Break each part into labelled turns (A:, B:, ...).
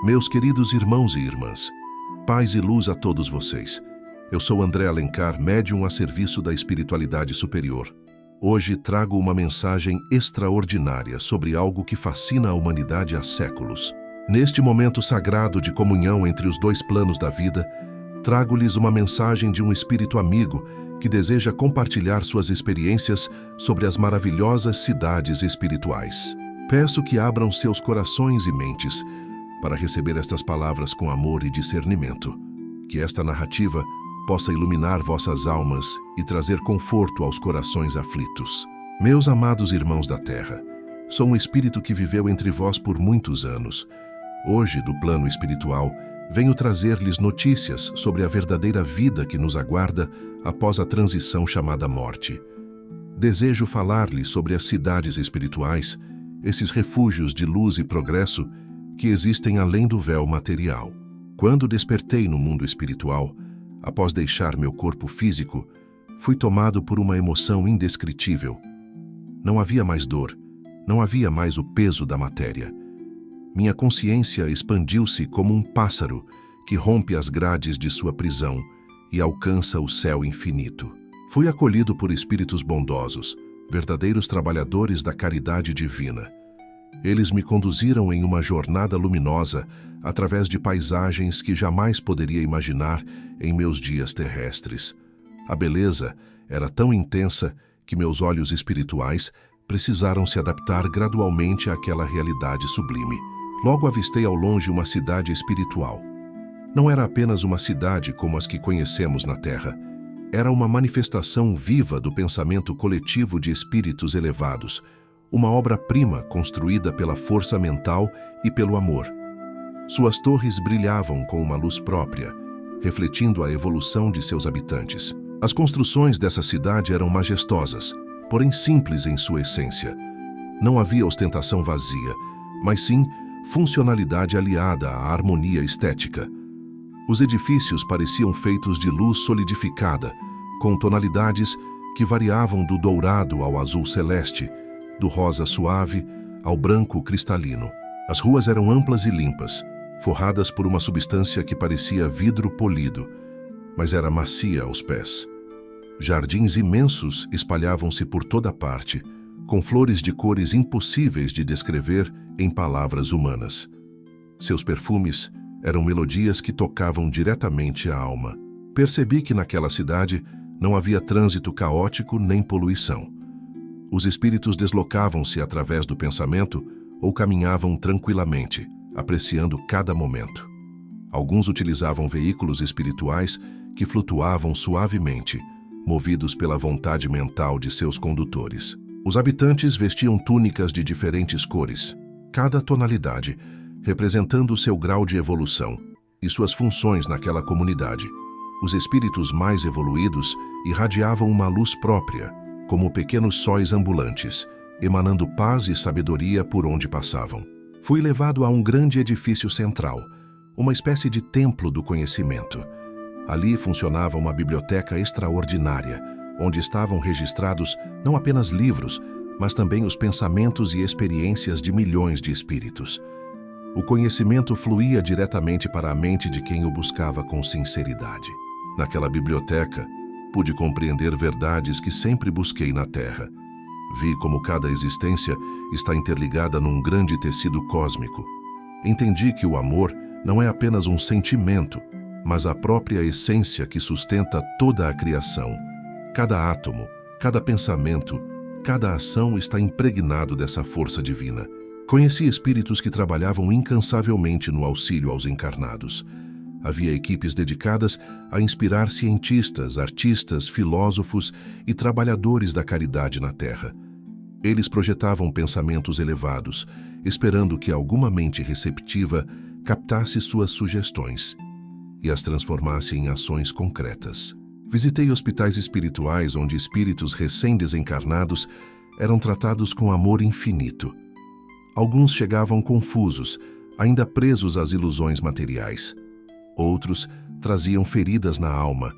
A: Meus queridos irmãos e irmãs, paz e luz a todos vocês. Eu sou André Alencar, médium a serviço da espiritualidade superior. Hoje trago uma mensagem extraordinária sobre algo que fascina a humanidade há séculos. Neste momento sagrado de comunhão entre os dois planos da vida, trago-lhes uma mensagem de um espírito amigo que deseja compartilhar suas experiências sobre as maravilhosas cidades espirituais. Peço que abram seus corações e mentes para receber estas palavras com amor e discernimento. Que esta narrativa possa iluminar vossas almas e trazer conforto aos corações aflitos. Meus amados irmãos da Terra, sou um espírito que viveu entre vós por muitos anos. Hoje, do plano espiritual, venho trazer-lhes notícias sobre a verdadeira vida que nos aguarda após a transição chamada morte. Desejo falar-lhes sobre as cidades espirituais, esses refúgios de luz e progresso que existem além do véu material. Quando despertei no mundo espiritual, após deixar meu corpo físico, fui tomado por uma emoção indescritível. Não havia mais dor, não havia mais o peso da matéria. Minha consciência expandiu-se como um pássaro que rompe as grades de sua prisão e alcança o céu infinito. Fui acolhido por espíritos bondosos, verdadeiros trabalhadores da caridade divina. Eles me conduziram em uma jornada luminosa através de paisagens que jamais poderia imaginar em meus dias terrestres. A beleza era tão intensa que meus olhos espirituais precisaram se adaptar gradualmente àquela realidade sublime. Logo avistei ao longe uma cidade espiritual. Não era apenas uma cidade como as que conhecemos na Terra. Era uma manifestação viva do pensamento coletivo de espíritos elevados, uma obra-prima construída pela força mental e pelo amor. Suas torres brilhavam com uma luz própria, refletindo a evolução de seus habitantes. As construções dessa cidade eram majestosas, porém simples em sua essência. Não havia ostentação vazia, mas sim funcionalidade aliada à harmonia estética. Os edifícios pareciam feitos de luz solidificada, com tonalidades que variavam do dourado ao azul celeste, do rosa suave ao branco cristalino. As ruas eram amplas e limpas, forradas por uma substância que parecia vidro polido, mas era macia aos pés. Jardins imensos espalhavam-se por toda parte, com flores de cores impossíveis de descrever em palavras humanas. Seus perfumes eram melodias que tocavam diretamente a alma. Percebi que naquela cidade não havia trânsito caótico nem poluição. Os espíritos deslocavam-se através do pensamento ou caminhavam tranquilamente, apreciando cada momento. Alguns utilizavam veículos espirituais que flutuavam suavemente, movidos pela vontade mental de seus condutores. Os habitantes vestiam túnicas de diferentes cores, cada tonalidade representando o seu grau de evolução e suas funções naquela comunidade. Os espíritos mais evoluídos irradiavam uma luz própria, como pequenos sóis ambulantes, emanando paz e sabedoria por onde passavam. Fui levado a um grande edifício central, uma espécie de templo do conhecimento. Ali funcionava uma biblioteca extraordinária, onde estavam registrados não apenas livros, mas também os pensamentos e experiências de milhões de espíritos. O conhecimento fluía diretamente para a mente de quem o buscava com sinceridade. Naquela biblioteca, pude compreender verdades que sempre busquei na Terra. Vi como cada existência está interligada num grande tecido cósmico. Entendi que o amor não é apenas um sentimento, mas a própria essência que sustenta toda a criação. Cada átomo, cada pensamento, cada ação está impregnado dessa força divina. Conheci espíritos que trabalhavam incansavelmente no auxílio aos encarnados. Havia equipes dedicadas a inspirar cientistas, artistas, filósofos e trabalhadores da caridade na Terra. Eles projetavam pensamentos elevados, esperando que alguma mente receptiva captasse suas sugestões e as transformasse em ações concretas. Visitei hospitais espirituais onde espíritos recém-desencarnados eram tratados com amor infinito. Alguns chegavam confusos, ainda presos às ilusões materiais. Outros traziam feridas na alma,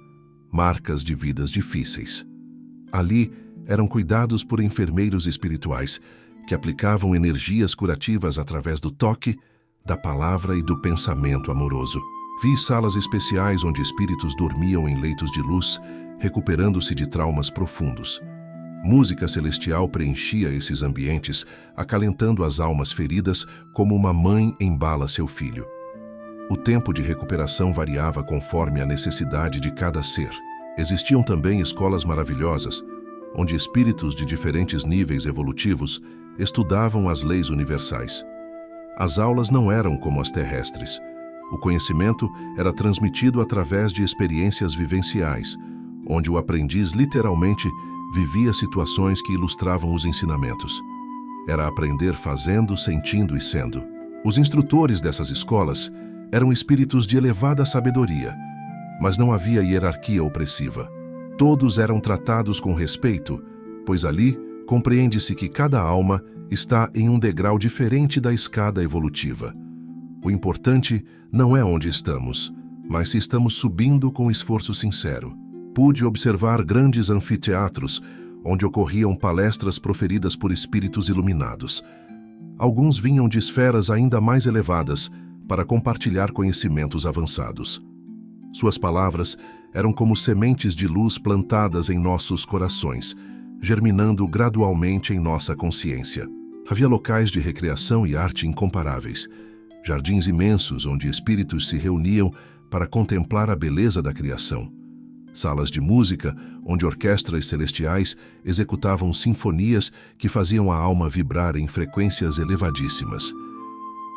A: marcas de vidas difíceis. Ali eram cuidados por enfermeiros espirituais que aplicavam energias curativas através do toque, da palavra e do pensamento amoroso. Vi salas especiais onde espíritos dormiam em leitos de luz, recuperando-se de traumas profundos. Música celestial preenchia esses ambientes, acalentando as almas feridas como uma mãe embala seu filho. O tempo de recuperação variava conforme a necessidade de cada ser. Existiam também escolas maravilhosas, onde espíritos de diferentes níveis evolutivos estudavam as leis universais. As aulas não eram como as terrestres. O conhecimento era transmitido através de experiências vivenciais, onde o aprendiz literalmente vivia situações que ilustravam os ensinamentos. Era aprender fazendo, sentindo e sendo. Os instrutores dessas escolas eram espíritos de elevada sabedoria, mas não havia hierarquia opressiva. Todos eram tratados com respeito, pois ali compreende-se que cada alma está em um degrau diferente da escada evolutiva. O importante não é onde estamos, mas se estamos subindo com esforço sincero. Pude observar grandes anfiteatros, onde ocorriam palestras proferidas por espíritos iluminados. Alguns vinham de esferas ainda mais elevadas para compartilhar conhecimentos avançados. Suas palavras eram como sementes de luz plantadas em nossos corações, germinando gradualmente em nossa consciência. Havia locais de recreação e arte incomparáveis, jardins imensos onde espíritos se reuniam para contemplar a beleza da criação. Salas de música, onde orquestras celestiais executavam sinfonias que faziam a alma vibrar em frequências elevadíssimas.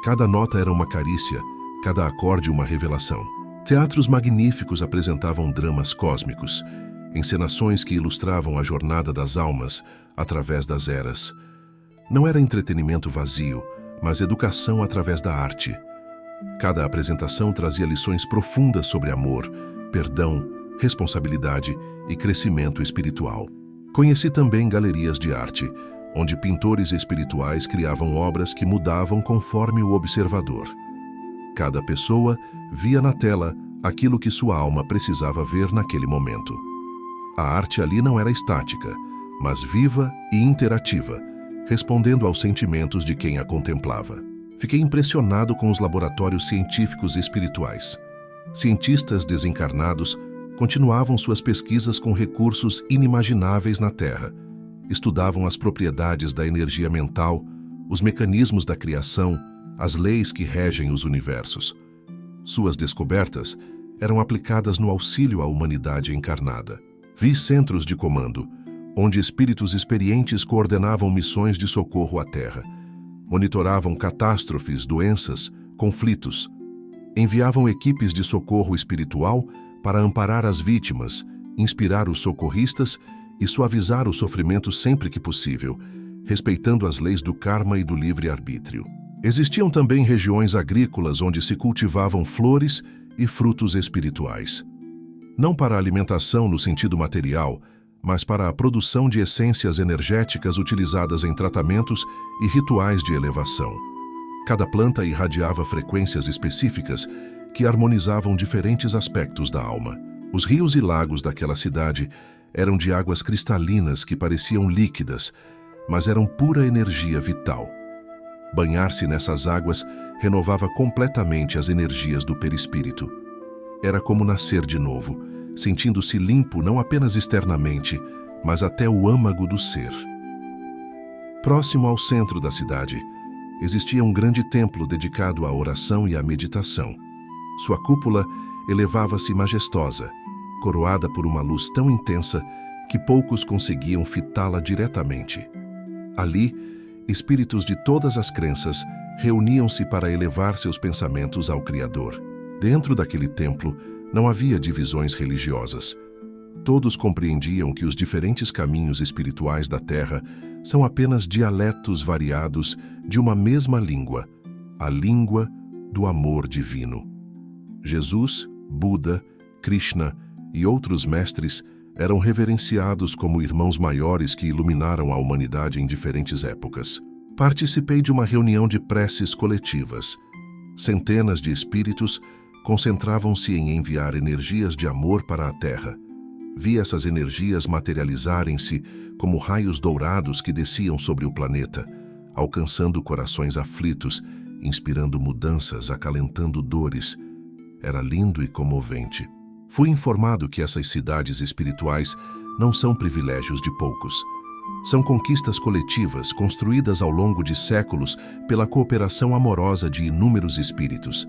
A: Cada nota era uma carícia, cada acorde uma revelação. Teatros magníficos apresentavam dramas cósmicos, encenações que ilustravam a jornada das almas através das eras. Não era entretenimento vazio, mas educação através da arte. Cada apresentação trazia lições profundas sobre amor, perdão, responsabilidade e crescimento espiritual. Conheci também galerias de arte, onde pintores espirituais criavam obras que mudavam conforme o observador. Cada pessoa via na tela aquilo que sua alma precisava ver naquele momento. A arte ali não era estática, mas viva e interativa, respondendo aos sentimentos de quem a contemplava. Fiquei impressionado com os laboratórios científicos e espirituais. Cientistas desencarnados continuavam suas pesquisas com recursos inimagináveis na Terra. Estudavam as propriedades da energia mental, os mecanismos da criação, as leis que regem os universos. Suas descobertas eram aplicadas no auxílio à humanidade encarnada. Vi centros de comando, onde espíritos experientes coordenavam missões de socorro à Terra. Monitoravam catástrofes, doenças, conflitos. Enviavam equipes de socorro espiritual para amparar as vítimas, inspirar os socorristas e suavizar o sofrimento sempre que possível, respeitando as leis do karma e do livre-arbítrio. Existiam também regiões agrícolas onde se cultivavam flores e frutos espirituais. Não para a alimentação no sentido material, mas para a produção de essências energéticas utilizadas em tratamentos e rituais de elevação. Cada planta irradiava frequências específicas que harmonizavam diferentes aspectos da alma. Os rios e lagos daquela cidade eram de águas cristalinas que pareciam líquidas, mas eram pura energia vital. Banhar-se nessas águas renovava completamente as energias do perispírito. Era como nascer de novo, sentindo-se limpo não apenas externamente, mas até o âmago do ser. Próximo ao centro da cidade, existia um grande templo dedicado à oração e à meditação. Sua cúpula elevava-se majestosa, coroada por uma luz tão intensa que poucos conseguiam fitá-la diretamente. Ali, espíritos de todas as crenças reuniam-se para elevar seus pensamentos ao Criador. Dentro daquele templo, não havia divisões religiosas. Todos compreendiam que os diferentes caminhos espirituais da Terra são apenas dialetos variados de uma mesma língua, a língua do amor divino. Jesus, Buda, Krishna e outros mestres eram reverenciados como irmãos maiores que iluminaram a humanidade em diferentes épocas. Participei de uma reunião de preces coletivas. Centenas de espíritos concentravam-se em enviar energias de amor para a Terra. Vi essas energias materializarem-se como raios dourados que desciam sobre o planeta, alcançando corações aflitos, inspirando mudanças, acalentando dores. Era lindo e comovente. Fui informado que essas cidades espirituais não são privilégios de poucos. São conquistas coletivas construídas ao longo de séculos pela cooperação amorosa de inúmeros espíritos.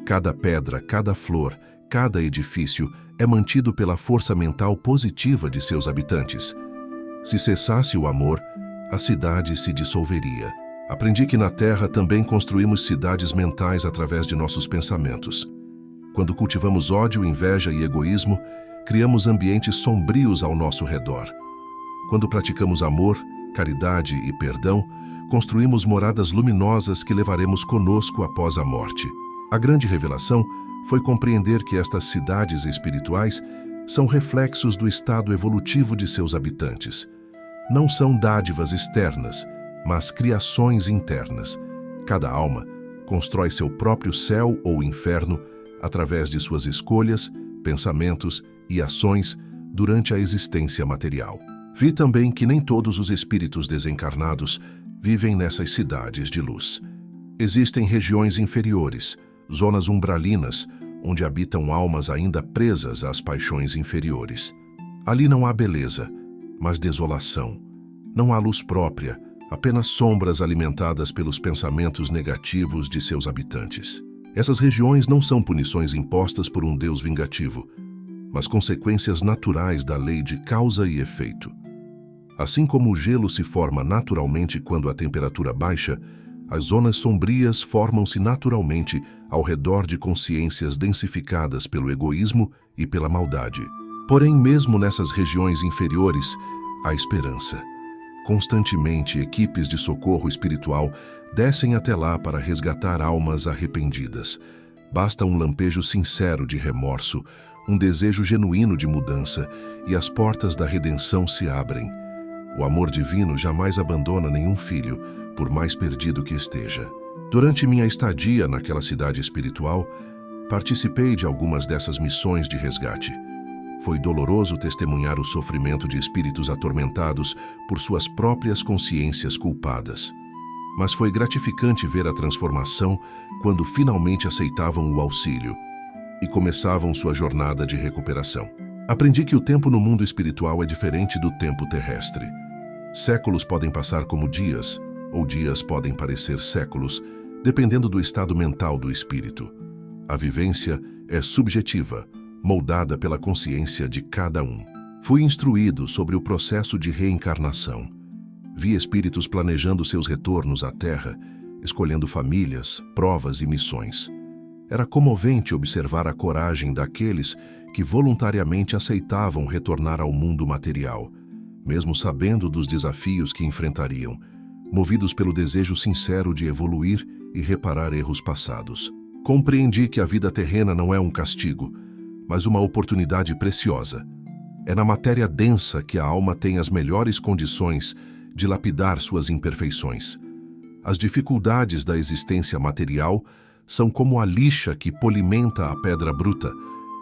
A: Cada pedra, cada flor, cada edifício é mantido pela força mental positiva de seus habitantes. Se cessasse o amor, a cidade se dissolveria. Aprendi que na Terra também construímos cidades mentais através de nossos pensamentos. Quando cultivamos ódio, inveja e egoísmo, criamos ambientes sombrios ao nosso redor. Quando praticamos amor, caridade e perdão, construímos moradas luminosas que levaremos conosco após a morte. A grande revelação foi compreender que estas cidades espirituais são reflexos do estado evolutivo de seus habitantes. Não são dádivas externas, mas criações internas. Cada alma constrói seu próprio céu ou inferno através de suas escolhas, pensamentos e ações durante a existência material. Vi também que nem todos os espíritos desencarnados vivem nessas cidades de luz. Existem regiões inferiores, zonas umbralinas, onde habitam almas ainda presas às paixões inferiores. Ali não há beleza, mas desolação. Não há luz própria, apenas sombras alimentadas pelos pensamentos negativos de seus habitantes. Essas regiões não são punições impostas por um Deus vingativo, mas consequências naturais da lei de causa e efeito. Assim como o gelo se forma naturalmente quando a temperatura baixa, as zonas sombrias formam-se naturalmente ao redor de consciências densificadas pelo egoísmo e pela maldade. Porém, mesmo nessas regiões inferiores, há esperança. Constantemente, equipes de socorro espiritual descem até lá para resgatar almas arrependidas. Basta um lampejo sincero de remorso, um desejo genuíno de mudança, e as portas da redenção se abrem. O amor divino jamais abandona nenhum filho, por mais perdido que esteja. Durante minha estadia naquela cidade espiritual, participei de algumas dessas missões de resgate. Foi doloroso testemunhar o sofrimento de espíritos atormentados por suas próprias consciências culpadas. Mas foi gratificante ver a transformação quando finalmente aceitavam o auxílio e começavam sua jornada de recuperação. Aprendi que o tempo no mundo espiritual é diferente do tempo terrestre. Séculos podem passar como dias, ou dias podem parecer séculos, dependendo do estado mental do espírito. A vivência é subjetiva, moldada pela consciência de cada um. Fui instruído sobre o processo de reencarnação. Vi espíritos planejando seus retornos à Terra, escolhendo famílias, provas e missões. Era comovente observar a coragem daqueles que voluntariamente aceitavam retornar ao mundo material, mesmo sabendo dos desafios que enfrentariam, movidos pelo desejo sincero de evoluir e reparar erros passados. Compreendi que a vida terrena não é um castigo, mas uma oportunidade preciosa. É na matéria densa que a alma tem as melhores condições de lapidar suas imperfeições. As dificuldades da existência material são como a lixa que polimenta a pedra bruta,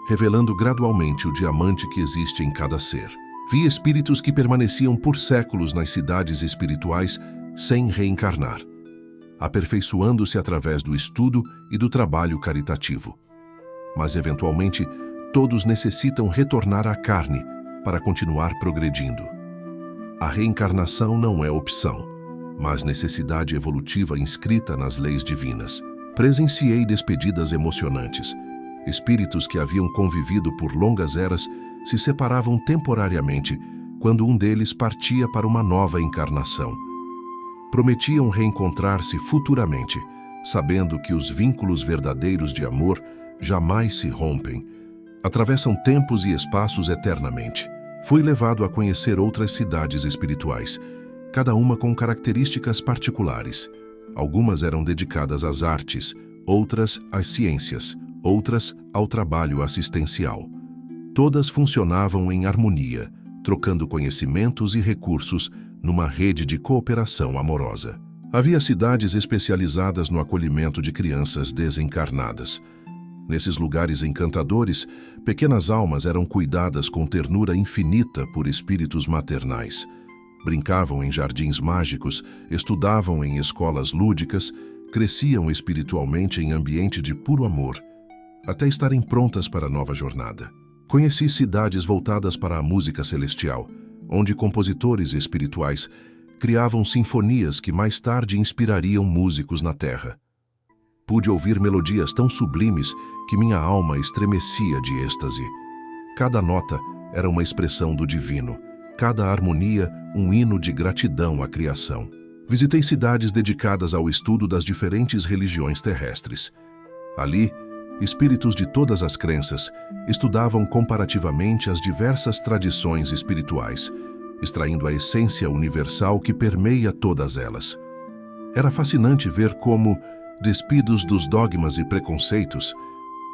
A: revelando gradualmente o diamante que existe em cada ser. Vi espíritos que permaneciam por séculos nas cidades espirituais sem reencarnar, aperfeiçoando-se através do estudo e do trabalho caritativo. Mas, eventualmente, todos necessitam retornar à carne para continuar progredindo. A reencarnação não é opção, mas necessidade evolutiva inscrita nas leis divinas. Presenciei despedidas emocionantes. Espíritos que haviam convivido por longas eras se separavam temporariamente quando um deles partia para uma nova encarnação. Prometiam reencontrar-se futuramente, sabendo que os vínculos verdadeiros de amor jamais se rompem. Atravessam tempos e espaços eternamente. Fui levado a conhecer outras cidades espirituais, cada uma com características particulares. Algumas eram dedicadas às artes, outras às ciências, outras ao trabalho assistencial. Todas funcionavam em harmonia, trocando conhecimentos e recursos numa rede de cooperação amorosa. Havia cidades especializadas no acolhimento de crianças desencarnadas. Nesses lugares encantadores, pequenas almas eram cuidadas com ternura infinita por espíritos maternais. Brincavam em jardins mágicos, estudavam em escolas lúdicas, cresciam espiritualmente em ambiente de puro amor, até estarem prontas para a nova jornada. Conheci cidades voltadas para a música celestial, onde compositores espirituais criavam sinfonias que mais tarde inspirariam músicos na terra. Pude ouvir melodias tão sublimes que minha alma estremecia de êxtase. Cada nota era uma expressão do divino, cada harmonia um hino de gratidão à criação. Visitei cidades dedicadas ao estudo das diferentes religiões terrestres. Ali, espíritos de todas as crenças estudavam comparativamente as diversas tradições espirituais, extraindo a essência universal que permeia todas elas. Era fascinante ver como, despidos dos dogmas e preconceitos,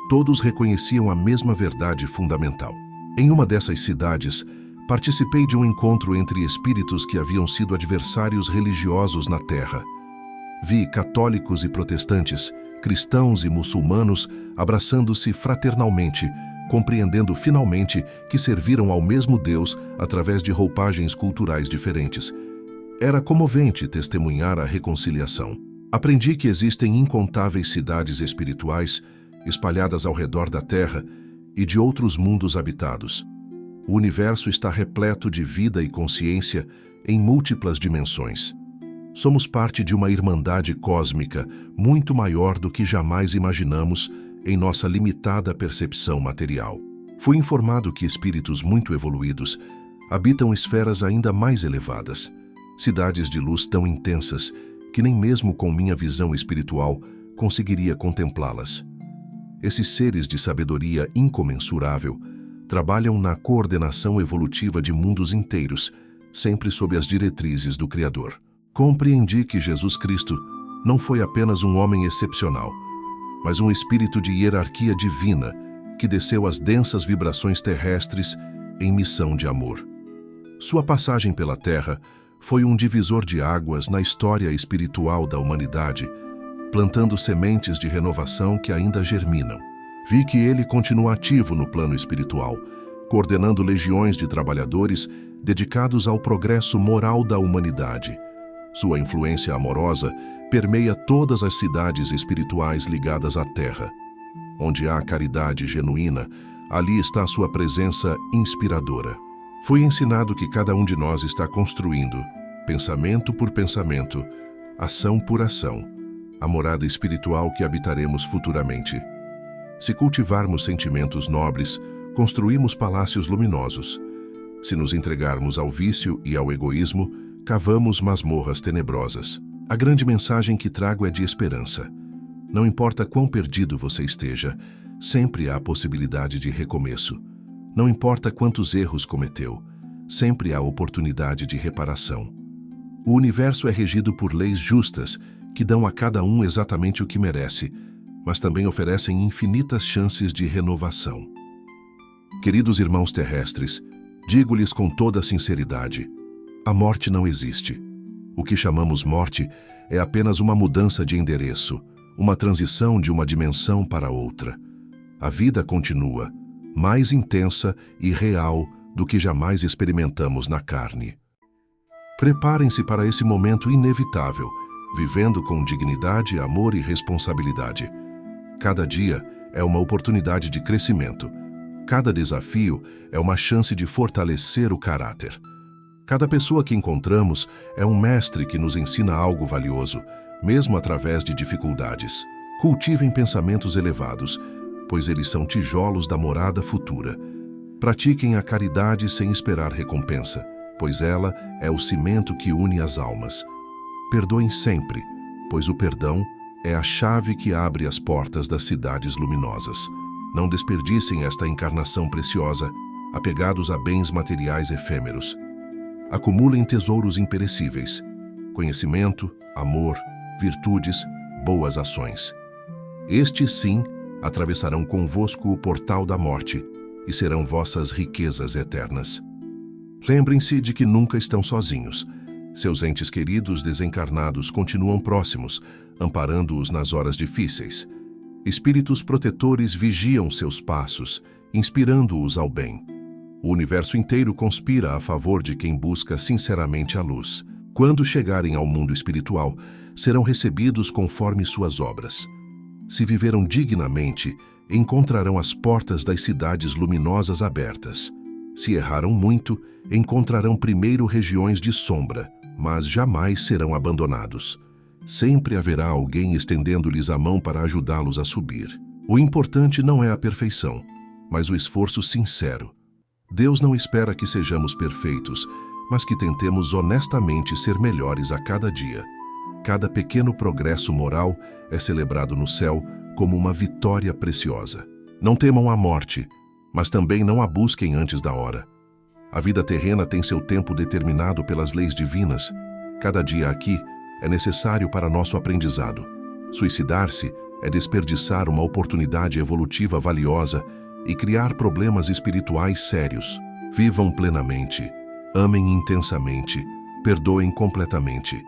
A: todos reconheciam a mesma verdade fundamental. Em uma dessas cidades, participei de um encontro entre espíritos que haviam sido adversários religiosos na Terra. Vi católicos e protestantes, cristãos e muçulmanos abraçando-se fraternalmente, compreendendo finalmente que serviram ao mesmo Deus através de roupagens culturais diferentes. Era comovente testemunhar a reconciliação. Aprendi que existem incontáveis cidades espirituais espalhadas ao redor da Terra e de outros mundos habitados. O universo está repleto de vida e consciência em múltiplas dimensões. Somos parte de uma irmandade cósmica muito maior do que jamais imaginamos em nossa limitada percepção material. Fui informado que espíritos muito evoluídos habitam esferas ainda mais elevadas, cidades de luz tão intensas que nem mesmo com minha visão espiritual conseguiria contemplá-las. Esses seres de sabedoria incomensurável trabalham na coordenação evolutiva de mundos inteiros, sempre sob as diretrizes do Criador. Compreendi que Jesus Cristo não foi apenas um homem excepcional, mas um espírito de hierarquia divina que desceu às densas vibrações terrestres em missão de amor. Sua passagem pela Terra foi um divisor de águas na história espiritual da humanidade, plantando sementes de renovação que ainda germinam. Vi que ele continua ativo no plano espiritual, coordenando legiões de trabalhadores dedicados ao progresso moral da humanidade. Sua influência amorosa permeia todas as cidades espirituais ligadas à Terra. Onde há caridade genuína, ali está sua presença inspiradora. Fui ensinado que cada um de nós está construindo, pensamento por pensamento, ação por ação, a morada espiritual que habitaremos futuramente. Se cultivarmos sentimentos nobres, construímos palácios luminosos. Se nos entregarmos ao vício e ao egoísmo, cavamos masmorras tenebrosas. A grande mensagem que trago é de esperança. Não importa quão perdido você esteja, sempre há a possibilidade de recomeço. Não importa quantos erros cometeu, sempre há oportunidade de reparação. O universo é regido por leis justas que dão a cada um exatamente o que merece, mas também oferecem infinitas chances de renovação. Queridos irmãos terrestres, digo-lhes com toda a sinceridade: a morte não existe. O que chamamos morte é apenas uma mudança de endereço, uma transição de uma dimensão para outra. A vida continua, mais intensa e real do que jamais experimentamos na carne. Preparem-se para esse momento inevitável, vivendo com dignidade, amor e responsabilidade. Cada dia é uma oportunidade de crescimento. Cada desafio é uma chance de fortalecer o caráter. Cada pessoa que encontramos é um mestre que nos ensina algo valioso, mesmo através de dificuldades. Cultivem pensamentos elevados, pois eles são tijolos da morada futura. Pratiquem a caridade sem esperar recompensa, pois ela é o cimento que une as almas. Perdoem sempre, pois o perdão é a chave que abre as portas das cidades luminosas. Não desperdicem esta encarnação preciosa, apegados a bens materiais efêmeros. Acumulem tesouros imperecíveis: conhecimento, amor, virtudes, boas ações. Estes, sim, atravessarão convosco o portal da morte e serão vossas riquezas eternas. Lembrem-se de que nunca estão sozinhos. Seus entes queridos desencarnados continuam próximos, amparando-os nas horas difíceis. Espíritos protetores vigiam seus passos, inspirando-os ao bem. O universo inteiro conspira a favor de quem busca sinceramente a luz. Quando chegarem ao mundo espiritual, serão recebidos conforme suas obras. Se viveram dignamente, encontrarão as portas das cidades luminosas abertas. Se erraram muito, encontrarão primeiro regiões de sombra, mas jamais serão abandonados. Sempre haverá alguém estendendo-lhes a mão para ajudá-los a subir. O importante não é a perfeição, mas o esforço sincero. Deus não espera que sejamos perfeitos, mas que tentemos honestamente ser melhores a cada dia. Cada pequeno progresso moral é celebrado no céu como uma vitória preciosa. Não temam a morte, mas também não a busquem antes da hora. A vida terrena tem seu tempo determinado pelas leis divinas. Cada dia aqui é necessário para nosso aprendizado. Suicidar-se é desperdiçar uma oportunidade evolutiva valiosa e criar problemas espirituais sérios. Vivam plenamente, amem intensamente, perdoem completamente.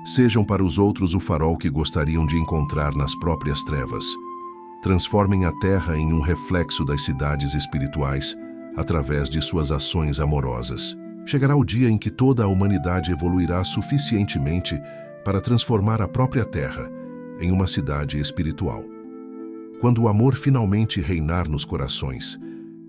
A: Sejam para os outros o farol que gostariam de encontrar nas próprias trevas. Transformem a terra em um reflexo das cidades espirituais através de suas ações amorosas. Chegará o dia em que toda a humanidade evoluirá suficientemente para transformar a própria terra em uma cidade espiritual. Quando o amor finalmente reinar nos corações,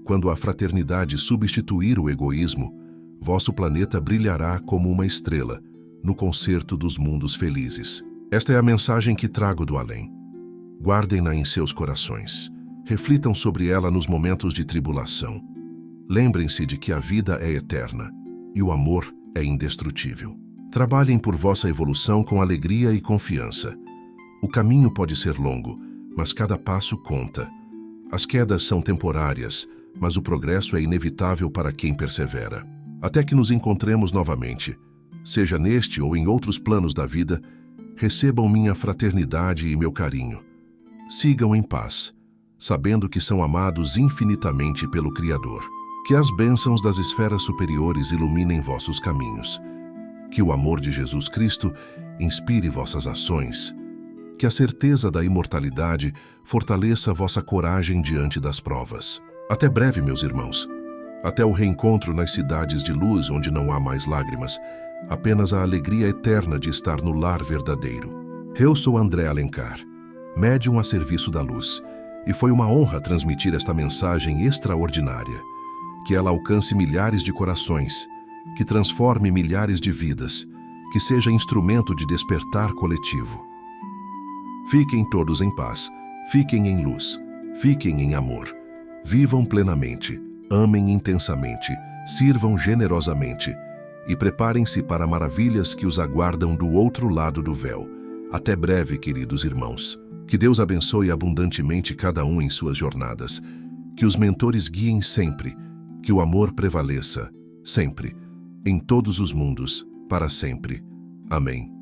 A: quando a fraternidade substituir o egoísmo, vosso planeta brilhará como uma estrela no concerto dos mundos felizes. Esta é a mensagem que trago do além. Guardem-na em seus corações. Reflitam sobre ela nos momentos de tribulação. Lembrem-se de que a vida é eterna e o amor é indestrutível. Trabalhem por vossa evolução com alegria e confiança. O caminho pode ser longo, mas cada passo conta. As quedas são temporárias, mas o progresso é inevitável para quem persevera. Até que nos encontremos novamente, seja neste ou em outros planos da vida, recebam minha fraternidade e meu carinho. Sigam em paz, sabendo que são amados infinitamente pelo Criador. Que as bênçãos das esferas superiores iluminem vossos caminhos. Que o amor de Jesus Cristo inspire vossas ações. Que a certeza da imortalidade fortaleça vossa coragem diante das provas. Até breve, meus irmãos. Até o reencontro nas cidades de luz onde não há mais lágrimas, apenas a alegria eterna de estar no lar verdadeiro. Eu sou André Alencar, médium a serviço da luz, e foi uma honra transmitir esta mensagem extraordinária. Que ela alcance milhares de corações, que transforme milhares de vidas, que seja instrumento de despertar coletivo. Fiquem todos em paz, fiquem em luz, fiquem em amor. Vivam plenamente, amem intensamente, sirvam generosamente e preparem-se para maravilhas que os aguardam do outro lado do véu. Até breve, queridos irmãos. Que Deus abençoe abundantemente cada um em suas jornadas. Que os mentores guiem sempre. Que o amor prevaleça, sempre, em todos os mundos, para sempre. Amém.